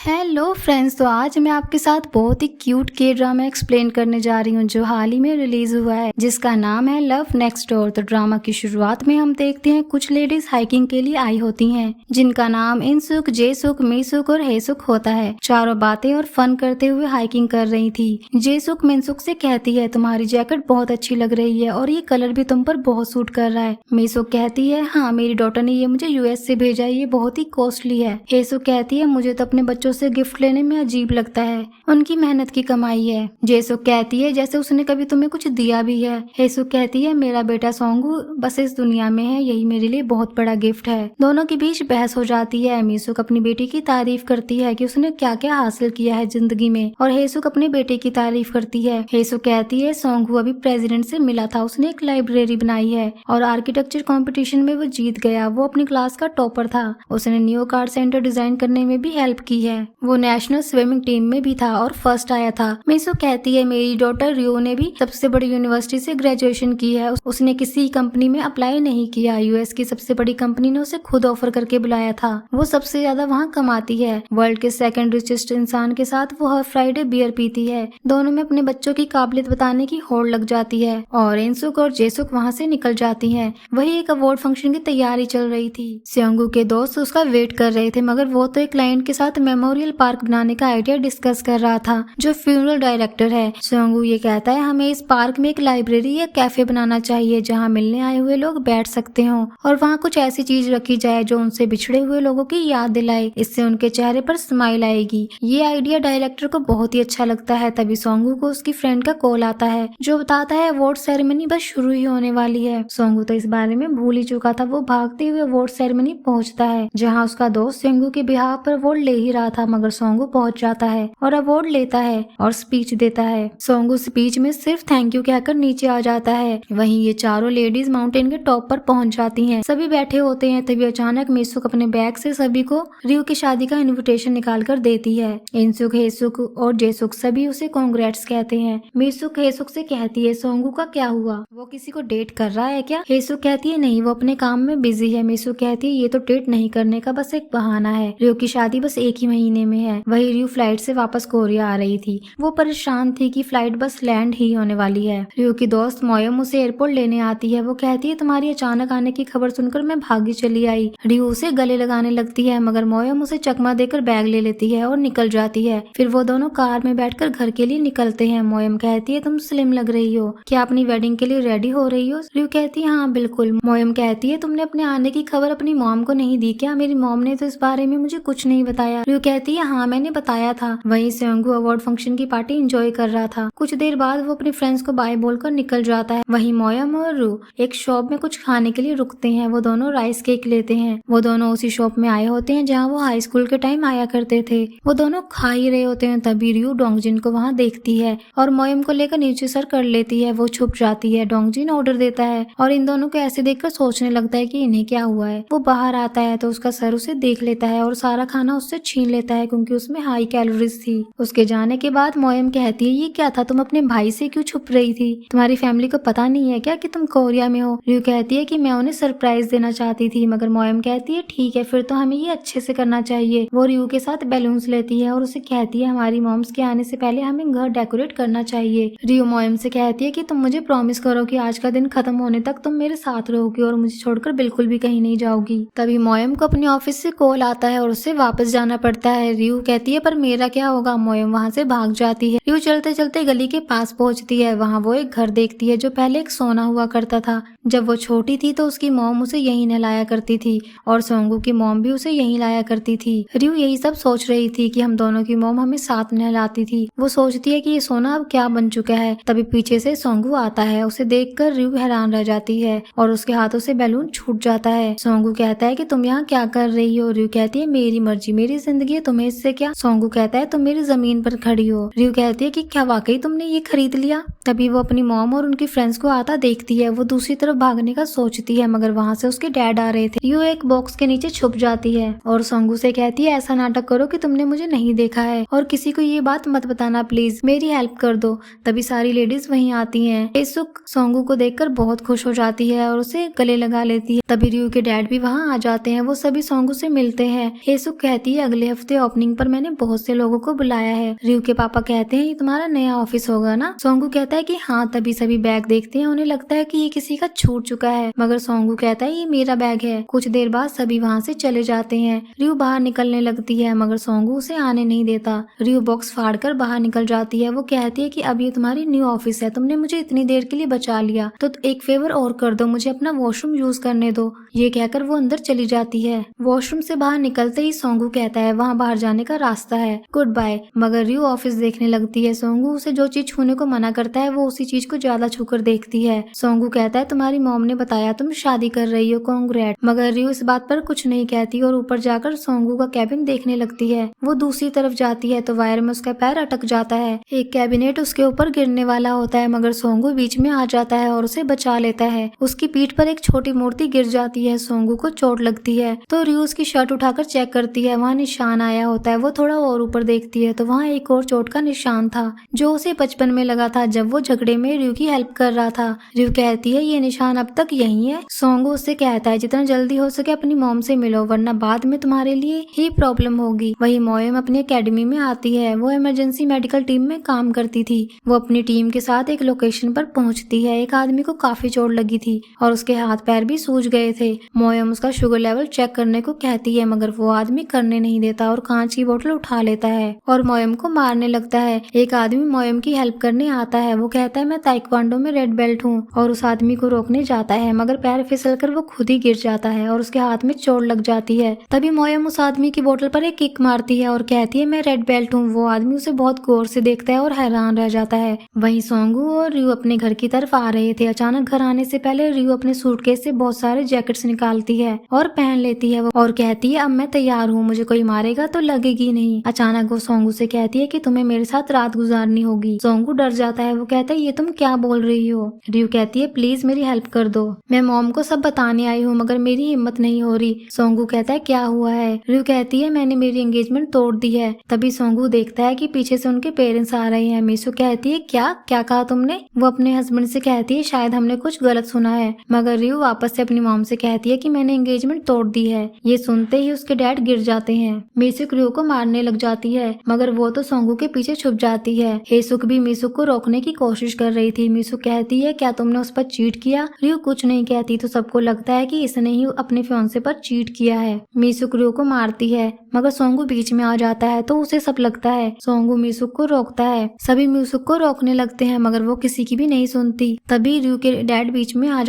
Hello friends, तो आज मैं आपके साथ बहुत ही क्यूट के ड्रामा एक्सप्लेन करने जा रही हूँ जो हाल ही में रिलीज हुआ है, जिसका नाम है लव नेक्स्ट डोर। तो ड्रामा की शुरुआत में हम देखते हैं कुछ लेडीज हाइकिंग के लिए आई होती हैं, जिनका नाम इनसुक, जेसुक, मीसुक और हेसुक होता है। चारों बातें और फन करते हुए हाइकिंग कर रही थी। जेसुक मिनसुक से कहती है, तुम्हारी जैकेट बहुत अच्छी लग रही है और ये कलर भी तुम पर बहुत सूट कर रहा है। मीसुक कहती है, हाँ मेरी डॉटर ने ये मुझे यूएस से भेजा है, ये बहुत ही कॉस्टली है। हेसुक कहती है, मुझे तो अपने बच्चों से गिफ्ट लेने में अजीब लगता है, उनकी मेहनत की कमाई है। जेसुक कहती है, जैसे उसने कभी तुम्हें कुछ दिया भी है। हेसुक कहती है, मेरा बेटा सोंगू बस इस दुनिया में है, यही मेरे लिए बहुत बड़ा गिफ्ट है। दोनों के बीच बहस हो जाती है। मीसुक अपनी बेटी की तारीफ करती है कि उसने क्या क्या हासिल किया है जिंदगी में, और हेसुक अपने बेटे की तारीफ करती है। हेसुक कहती है, सोंगू अभी प्रेसिडेंट से मिला था, उसने एक लाइब्रेरी बनाई है और आर्किटेक्चर कंपटीशन में वो जीत गया। वो अपनी क्लास का टॉपर था, उसने न्यू आर्ट सेंटर डिजाइन करने में भी हेल्प की है। वो नेशनल स्विमिंग टीम में भी था और फर्स्ट आया था। मीसुक कहती है, मेरी डॉटर रियो ने भी सबसे बड़ी यूनिवर्सिटी से ग्रेजुएशन की है, उसने किसी कंपनी में अप्लाई नहीं किया, यूएस की सबसे बड़ी कंपनी ने उसे खुद ऑफर करके बुलाया था। वो सबसे ज्यादा वहाँ कमाती है। वर्ल्ड के सेकंड रिचेस्ट इंसान के साथ वो हर फ्राइडे बियर पीती है। दोनों में अपने बच्चों की काबिलियत बताने की होड़ लग जाती है और इनसुक और जेसुक वहाँ से निकल जाती है। वही एक अवार्ड फंक्शन की तैयारी चल रही थी। सेओंगू के दोस्त उसका वेट कर रहे थे, मगर वो तो एक क्लाइंट के साथ मेमोरियल पार्क बनाने का आइडिया डिस्कस कर रहा था, जो फ्यूनरल डायरेक्टर है। सेओंगू ये कहता है, हमें इस पार्क में एक लाइब्रेरी या कैफे बनाना चाहिए जहाँ मिलने आए हुए लोग बैठ सकते हो और वहाँ कुछ ऐसी चीज रखी जाए जो उनसे बिछड़े हुए लोगों की याद दिलाए, इससे उनके चेहरे पर स्माइल आएगी। ये आइडिया डायरेक्टर को बहुत ही अच्छा लगता है। तभी सोंगू को उसकी फ्रेंड का कॉल आता है जो बताता है अवार्ड सेरेमनी बस शुरू ही होने वाली है। सोंगू तो इस बारे में भूल ही चुका था। वो भागते हुए अवार्ड सेरेमनी पहुंचता है जहां उसका दोस्त सोंगू के बिहार पर अवार्ड ले ही रहा था, मगर सोंगू पहुंच जाता है और अवार्ड लेता है और स्पीच देता है। सोंगू स्पीच में सिर्फ थैंक यू कहकर नीचे आ जाता है। वहीं ये चारों लेडीज माउंटेन के टॉप पर पहुंच जाती हैं। सभी बैठे होते हैं, तभी अचानक मिसुक अपने बैग से सभी को रियो की शादी का इनविटेशन निकाल कर देती है। इनसुक, हेसुक और जेसुक सभी उसे कांग्रेट्स कहते हैं। मिसुक हेसुक से कहती है, सोंगू का क्या हुआ, वो किसी को डेट कर रहा है क्या? हेसुक कहती है, नहीं, वो अपने काम में बिजी है। मिसुक कहती है, ये तो डेट नहीं करने का बस एक बहाना है, रियो की शादी बस एक ही महीने में है। वही रियो फ्लाइट से वापस कोरिया आ रही थी। वो परेशान थी कि फ्लाइट बस लैंड ही होने वाली है। रियो की दोस्त मोयम उसे एयरपोर्ट लेने आती है। वो कहती है, तुम्हारी अचानक आने की खबर सुनकर मैं भागी चली आई। रियो उसे गले लगाने लगती है, मगर मोयम उसे चकमा देकर बैग ले लेती है और निकल जाती है। फिर वो दोनों कार में बैठकर घर के लिए निकलते हैं। मोयम कहती है, तुम स्लिम लग रही हो, क्या अपनी वेडिंग के लिए रेडी हो रही हो? रियो कहती है, हाँ बिल्कुल। मोयम कहती है, तुमने अपने आने की खबर अपनी मॉम को नहीं दी क्या? मेरी मॉम ने तो इस बारे में मुझे कुछ नहीं बताया। रियो कहती है, हाँ मैंने बताया था। वहीं सेओंगू अवार्ड फंक्शन की पार्टी एंजॉय कर रहा था। कुछ देर बाद वो अपने फ्रेंड्स को बाय बोलकर निकल जाता है। वहीं मोयम और रू एक शॉप में कुछ खाने के लिए रुकते हैं। वो दोनों राइस केक लेते हैं। वो दोनों उसी शॉप में आए होते हैं जहाँ वो हाई स्कूल के टाइम आया करते थे। वो दोनों खा ही रहे होते हैं, तभी रियो डोंगजिन को वहाँ देखती है और मोयम को लेकर नीचे सर कर लेती है। वो छुप जाती है। डोंगजिन ऑर्डर देता है और इन दोनों को ऐसे देखकर सोचने लगता है कि इन्हें क्या हुआ है। वो बाहर आता है तो उसका सर उसे देख लेता है और सारा खाना उससे छीन लेता है क्योंकि उसमें हाई कैलोरीज थी। उसके जाने के बाद मोयम कहती है, ये क्या था, तुम अपने भाई से क्यों छुप रही थी? तुम्हारी फैमिली को पता नहीं है क्या कि तुम कोरिया में हो? रियो कहती है कि मैं उन्हें सरप्राइज देना चाहती थी, मगर मोयम कहती है, ठीक है फिर तो हमें ये अच्छे से करना चाहिए। वो रियो के साथ बैलून्स लेती है और उसे कहती है, हमारी मॉम्स के आने से पहले हमें घर डेकोरेट करना चाहिए। रियो मोयम से कहती है कि तुम मुझे प्रॉमिस करो कि आज का दिन खत्म होने तक तुम मेरे साथ रहोगी और मुझे छोड़कर बिल्कुल भी कहीं नहीं जाओगी। तभी मोयम को अपने ऑफिस से कॉल आता है और उसे वापस जाना पड़ता है। रियो कहती है, पर मेरा क्या होगा? मोयम वहाँ से भाग जाती है। रियो चलते चलते गली के पास पहुँचती है। वहाँ वो एक घर देखती है जो पहले एक सोना हुआ करता था। जब वो छोटी थी तो उसकी मॉम उसे यहीं नहलाया करती थी और सोंगू की मॉम भी उसे यहीं लाया करती थी। रियो यही सब सोच रही थी कि हम दोनों की मॉम हमें साथ नहलाती थी। वो सोचती है कि ये सोना अब क्या बन चुका है। तभी पीछे से सोंगू आता है। उसे देखकर रियो हैरान रह जाती है और उसके हाथों से बैलून छूट जाता है। सोंगू कहता है कि तुम यहाँ क्या कर रही हो? रियो कहती है, मेरी मर्जी, मेरी जिंदगी है, तुम्हें इससे क्या? सोंगू कहता है, तुम मेरी जमीन पर खड़ी हो। रियो कहती है कि क्या वाकई तुमने ये खरीद लिया? तभी वो अपनी मॉम और उनकी फ्रेंड्स को आता देखती है। वो दूसरी तरफ भागने का सोचती है, मगर वहाँ से उसके डैड आ रहे थे। रियो एक बॉक्स के नीचे छुप जाती है और सोंगू से कहती है, ऐसा नाटक करो कि तुमने मुझे नहीं देखा है और किसी को ये बात मत बताना प्लीज, मेरी हेल्प कर दो। तभी सारी लेडीज वहीं आती हैं। हेसुक सोंगू को देखकर बहुत खुश हो जाती है और उसे गले लगा लेती है। तभी रियो के डैड भी वहाँ आ जाते हैं। वो सभी सोंगू से मिलते हैं। हेसुक कहती है, अगले हफ्ते हफ्ते ओपनिंग पर मैंने बहुत से लोगों को बुलाया है। रियो के पापा कहते हैं ये तुम्हारा नया ऑफिस होगा ना। सोंगू कहता है कि हाँ। तभी सभी बैग देखते हैं, उन्हें लगता है कि ये किसी का छूट चुका है, मगर सोंगू कहता है ये मेरा बैग है। कुछ देर बाद सभी वहाँ से चले जाते हैं। रियो बाहर निकलने लगती है मगर सोंगू उसे आने नहीं देता। रियो बॉक्स फाड़कर बाहर निकल जाती है। वो कहती है कि अब ये तुम्हारी न्यू ऑफिस है, तुमने मुझे इतनी देर के लिए बचा लिया तो एक फेवर और कर दो, मुझे अपना वॉशरूम यूज करने दो। ये कहकर वो अंदर चली जाती है। वॉशरूम से बाहर निकलते ही सोंगू कहता है वहाँ बाहर जाने का रास्ता है, गुड बाय। मगर रियो ऑफिस देखने लगती है। सोंगू उसे जो चीज छूने को मना करता है वो उसी चीज को ज्यादा छूकर देखती है। सोंगू कहता है तुम्हारी मॉम ने बताया तुम शादी कर रही हो, कांग्रेट। मगर रियो इस बात पर कुछ नहीं कहती और ऊपर जाकर सोंगू का कैबिन देखने लगती है। वो दूसरी तरफ जाती है तो वायर में उसका पैर अटक जाता है। एक कैबिनेट उसके ऊपर गिरने वाला होता है मगर सोंगू बीच में आ जाता है और उसे बचा लेता है। उसकी पीठ पर एक छोटी मूर्ति गिर जाती है। सोंगू को चोट लगती है तो रियो उसकी शर्ट उठाकर चेक करती है, वहाँ निशान आया होता है। वो थोड़ा और ऊपर देखती है तो वहाँ एक और चोट का निशान था जो उसे बचपन में लगा था जब वो झगड़े में रियो की हेल्प कर रहा था। रियो कहती है ये निशान अब तक यही है। सोंगू उससे कहता है जितना जल्दी हो सके अपनी मॉम से मिलो वरना बाद में तुम्हारे लिए ही प्रॉब्लम होगी। वही मोयम अपनी एकेडमी में आती है। वो इमरजेंसी मेडिकल टीम में काम करती थी। वो अपनी टीम के साथ एक लोकेशन पर पहुंचती है। एक आदमी को काफी चोट लगी थी और उसके हाथ पैर भी सूज गए थे। मोयम उसका शुगर लेवल चेक करने को कहती है मगर वो आदमी करने नहीं देता और कांच की बोतल उठा लेता है और मोयम को मारने लगता है। एक आदमी मोयम की हेल्प करने आता है। वो कहता है मैं ताइक्वांडो में रेड बेल्ट हूँ और उस आदमी को रोकने जाता है मगर पैर फिसलकर वो खुद ही गिर जाता है और उसके हाथ में चोट लग जाती है। तभी मोयम उस आदमी की बोतल पर एक किक मारती है और कहती है मैं रेड बेल्ट हूँ। वो आदमी उसे बहुत गौर से देखता है और हैरान रह जाता है। वहीं सोंगू और रियो अपने घर की तरफ आ रहे थे। अचानक घर आने से पहले रियो अपने सूटकेस से बहुत सारे जैकेट्स निकालती है और पहन लेती है और कहती है अब मैं तैयार हूँ, मुझे कोई मारेगा तो लगेगी नहीं। अचानक वो सोंगू से कहती है कि तुम्हें मेरे साथ रात गुजारनी होगी। सोंगू डर जाता है। वो कहता है ये तुम क्या बोल रही हो। रियो कहती है प्लीज मेरी हेल्प कर दो, मैं मॉम को सब बताने आई हूँ मगर मेरी हिम्मत नहीं हो रही। सोंगू कहता है क्या हुआ है। रियो कहती है मैंने मेरी एंगेजमेंट तोड़ दी है। तभी सोंगू देखता है कि पीछे से उनके पेरेंट्स आ रहे हैं। मीसू कहती है क्या क्या कहा तुमने। वो अपने हस्बैंड से कहती है शायद हमने कुछ गलत सुना है। मगर रियो वापस से अपनी मॉम से कहती है कि मैंने एंगेजमेंट तोड़ दी है। ये सुनते ही उसके डैड गिर जाते हैं। मीसुक रियो को मारने लग जाती है मगर वो तो सोंगू के पीछे छुप जाती है। हेसुक भी मीसुक को रोकने की कोशिश कर रही थी। मीसुक कहती है क्या तुमने उस पर चीट किया। रियो कुछ नहीं कहती तो सबको लगता है कि इसने ही अपने फियांसे पर चीट किया है। मीसुक रियो को मारती है मगर सोंगू बीच में आ जाता है तो उसे सब लगता है। सोंगू मीसुक को रोकता है। सभी मीसुक को रोकने लगते हैं मगर वो किसी की भी नहीं सुनती। तभी रियो के डैड बीच में आ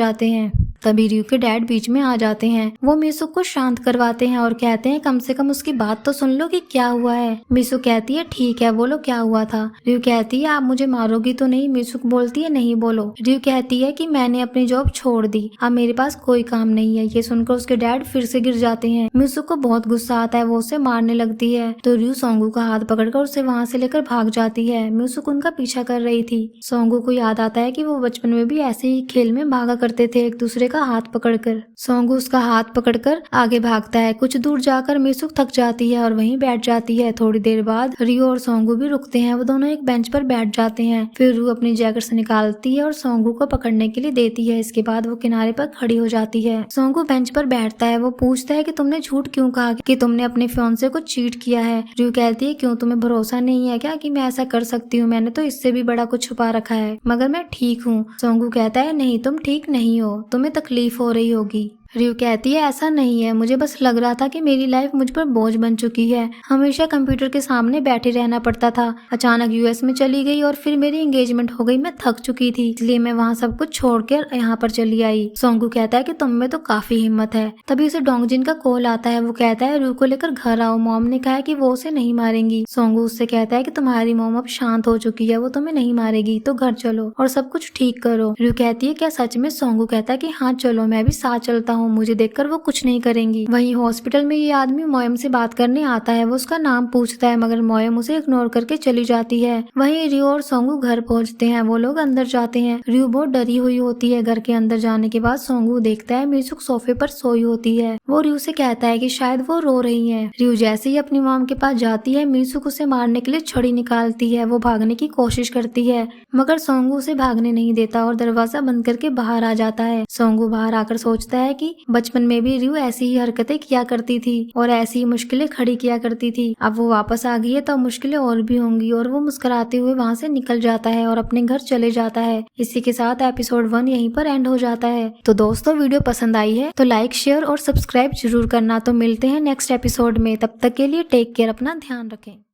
जाते हैं। वो मीसुक को शांत करवाते हैं और कहते हैं कम से कम उसकी बात तो सुन लो कि क्या हुआ है। मीसुक कहती है ठीक है बोलो क्या हुआ था। रियो कहती है आप मुझे मारोगी तो नहीं। मीसुक बोलती है नहीं बोलो। रियो कहती है कि मैंने अपनी जॉब छोड़ दी, अब मेरे पास कोई काम नहीं है। ये सुनकर उसके डैड फिर से गिर जाते हैं। मीसुक को बहुत गुस्सा आता है, वो उसे मारने लगती है तो रियो सोंगू का हाथ पकड़कर उसे वहाँ से लेकर भाग जाती है। मीसुक उनका पीछा कर रही थी। सोंगू को याद आता है कि वो बचपन में भी ऐसे ही खेल में भागा करते थे, एक दूसरे का हाथ पकड़कर। सोंगू उसका हाथ पकड़कर आगे भागता है। कुछ दूर जाकर मीसुक थक जाती है और वहीं बैठ जाती है। थोड़ी देर बाद रियो और सोंगू भी रुकते हैं। वो दोनों एक बेंच पर बैठ जाते हैं। फिर रियो अपनी जैकेट निकालती है और सोंगू को पकड़ने के लिए देती है। इसके बाद वो किनारे पर खड़ी हो जाती है। सोंगू बेंच पर बैठता है। वो पूछता है कि तुमने झूठ क्यों कहा कि तुमने अपने फियांसे को चीट किया है। रियो कहती है क्यों तुम्हें भरोसा नहीं है क्या कि मैं ऐसा कर सकती हूँ, मैंने तो इससे भी बड़ा कुछ छुपा रखा है मगर मैं ठीक हूँ। सोंगू कहता है नहीं तुम ठीक नहीं हो, तुम्हें तकलीफ हो रही होगी। रियो कहती है ऐसा नहीं है, मुझे बस लग रहा था कि मेरी लाइफ मुझ पर बोझ बन चुकी है, हमेशा कंप्यूटर के सामने बैठे रहना पड़ता था। अचानक यूएस में चली गई और फिर मेरी एंगेजमेंट हो गई। मैं थक चुकी थी इसलिए मैं वहाँ सब कुछ छोड़कर यहाँ पर चली आई। सोंगू कहता है कि तुम में तो काफी हिम्मत है। तभी उसे डोंगजिन का कॉल आता है। वो कहता है रियो को लेकर घर आओ, मॉम ने कहा है कि वो उसे नहीं मारेंगी। सोंगू उससे कहता है कि तुम्हारी मॉम अब शांत हो चुकी है, वो तुम्हें नहीं मारेगी, तो घर चलो और सब कुछ ठीक करो। रियो कहती है क्या सच में। सोंगू कहता है कि हाँ चलो, मैं भी साथ चलता हूँ, मुझे देखकर वो कुछ नहीं करेंगी। वहीं हॉस्पिटल में ये आदमी मोयम से बात करने आता है। वो उसका नाम पूछता है मगर मोयम उसे इग्नोर करके चली जाती है। वहीं रियो और सोंगू घर पहुंचते हैं। वो लोग अंदर जाते हैं। रियो बहुत डरी हुई होती है। घर के अंदर जाने के बाद सोंगू देखता है मीसुक सोफे पर सोई होती है। वो रियो से कहता है कि शायद वो रो रही है। रियो जैसे ही अपनी मॉम के पास जाती है, मीसुक उसे मारने के लिए छड़ी निकालती है। वो भागने की कोशिश करती है मगर सोंगू उसे भागने नहीं देता और दरवाजा बंद करके बाहर आ जाता है। सोंगू बाहर आकर सोचता है कि कि बचपन में भी रियू ऐसी ही हरकतें किया करती थी और ऐसी ही मुश्किलें खड़ी किया करती थी। अब वो वापस आ गई है तो मुश्किलें और भी होंगी और वो मुस्कुराते हुए वहाँ से निकल जाता है और अपने घर चले जाता है। इसी के साथ एपिसोड 1 यहीं पर एंड हो जाता है। तो दोस्तों वीडियो पसंद आई है तो लाइक शेयर और सब्सक्राइब जरूर करना। तो मिलते हैं नेक्स्ट एपिसोड में, तब तक के लिए टेक केयर, अपना ध्यान रखें।